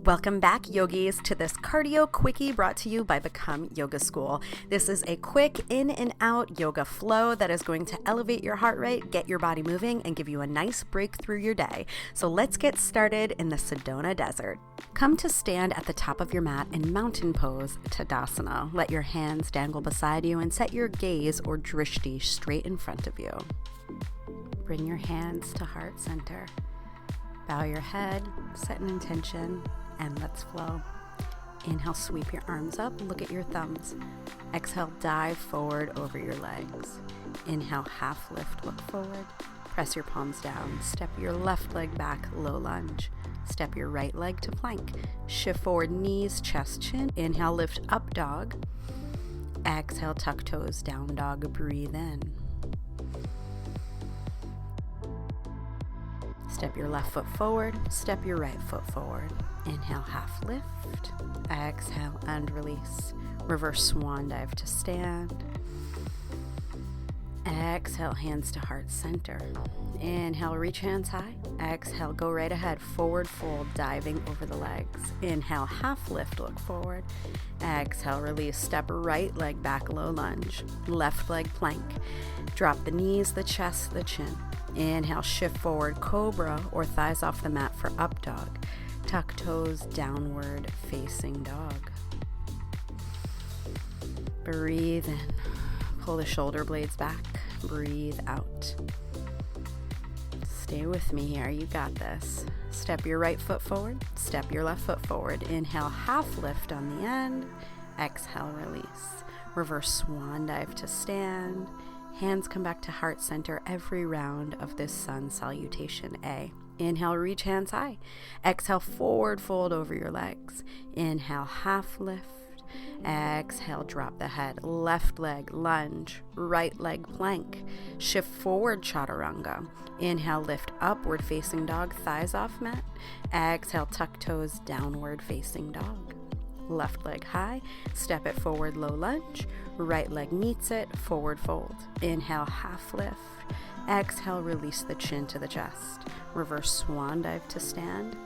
Welcome back, yogis, to this Cardio Quickie brought to you by Become Yoga School. This is a quick in and out yoga flow that is going to elevate your heart rate, get your body moving, and give you a nice break through your day. So let's get started in the Sedona Desert. Come to stand at the top of your mat in mountain pose, Tadasana. Let your hands dangle beside you and set your gaze or drishti straight in front of you. Bring your hands to heart center. Bow your head, set an intention, and let's flow. Inhale, sweep your arms up, look at your thumbs. Exhale, dive forward over your legs. Inhale, half lift, look forward. Press your palms down. Step your left leg back, low lunge. Step your right leg to plank. Shift forward, knees, chest, chin. Inhale, lift up dog. Exhale, tuck toes, down dog, breathe in. Step your left foot forward, step your right foot forward. Inhale, half lift. Exhale and release. Reverse swan dive to stand. Exhale, hands to heart center. Inhale, reach hands high. Exhale, go right ahead, forward fold, diving over the legs. Inhale, half lift, look forward. Exhale, release, step right leg back, low lunge. Left leg plank. Drop the knees, the chest, the chin. Inhale, shift forward, cobra or thighs off the mat for up dog. Tuck toes, downward facing dog. Breathe in. Pull the shoulder blades back. Breathe out. Stay with me here. You got this. Step your right foot forward. Step your left foot forward. Inhale, half lift on the end. Exhale, release. Reverse swan dive to stand. Hands come back to heart center every round of this sun salutation A. Inhale, reach hands high. Exhale, forward fold over your legs. Inhale, half lift. Exhale, drop the head. Left leg, lunge. Right leg, plank. Shift forward, chaturanga. Inhale, lift upward facing dog, thighs off mat. Exhale, tuck toes, downward facing dog. Left leg high, step it forward, low lunge. Right leg meets it, forward fold. Inhale, half lift. Exhale, release the chin to the chest. Reverse swan dive to stand.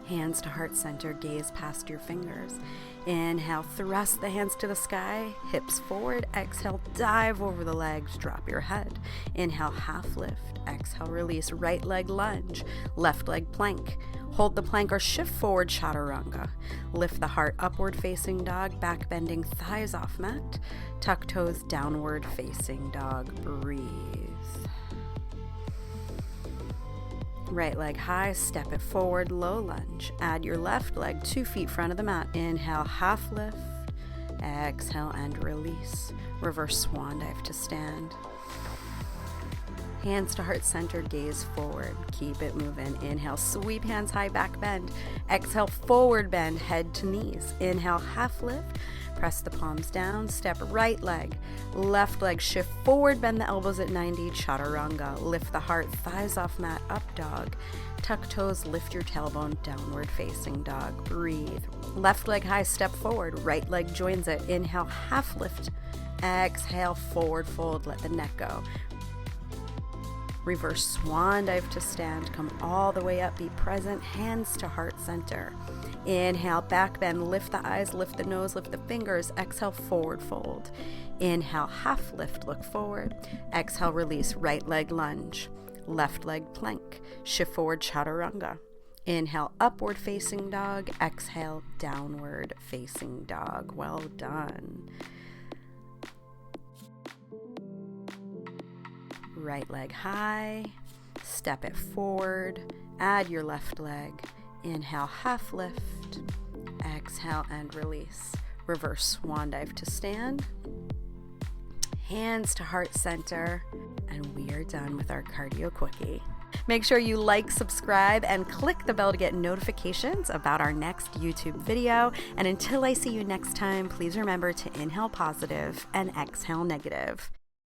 Hands to heart center, gaze past your fingers. Inhale, thrust the hands to the sky, hips forward. Exhale, dive over the legs, drop your head. Inhale, half lift. Exhale, release, right leg lunge, left leg plank. Hold the plank or shift forward, chaturanga. Lift the heart, upward facing dog, back bending, thighs off mat. Tuck toes, downward facing dog, breathe. Right leg high, step it forward, low lunge. Add your left leg 2 feet front of the mat. Inhale, half lift. Exhale and release. Reverse swan dive to stand. Hands to heart center, gaze forward. Keep it moving. Inhale, sweep hands high, back bend. Exhale, forward bend, head to knees. Inhale, half lift. Press the palms down, step right leg, left leg, shift forward, bend the elbows at 90, chaturanga. Lift the heart, thighs off mat, up dog. Tuck toes, lift your tailbone, downward facing dog. Breathe. Left leg high, step forward, right leg joins it. Inhale, half lift. Exhale, forward fold, let the neck go. Reverse swan dive to stand, come all the way up, be present, hands to heart center. Inhale, back bend, lift the eyes, lift the nose, lift the fingers. Exhale, forward fold. Inhale, half lift, look forward. Exhale, release, right leg lunge, left leg plank. Shift forward, chaturanga. Inhale, upward facing dog. Exhale, downward facing dog. Well done. Right leg high, step it forward, add your left leg. Inhale, half lift. Exhale and release. Reverse swan dive to stand. Hands to heart center. And we are done with our Cardio Quickie. Make sure you like, subscribe, and click the bell to get notifications about our next YouTube video. And until I see you next time, please remember to inhale positive and exhale negative.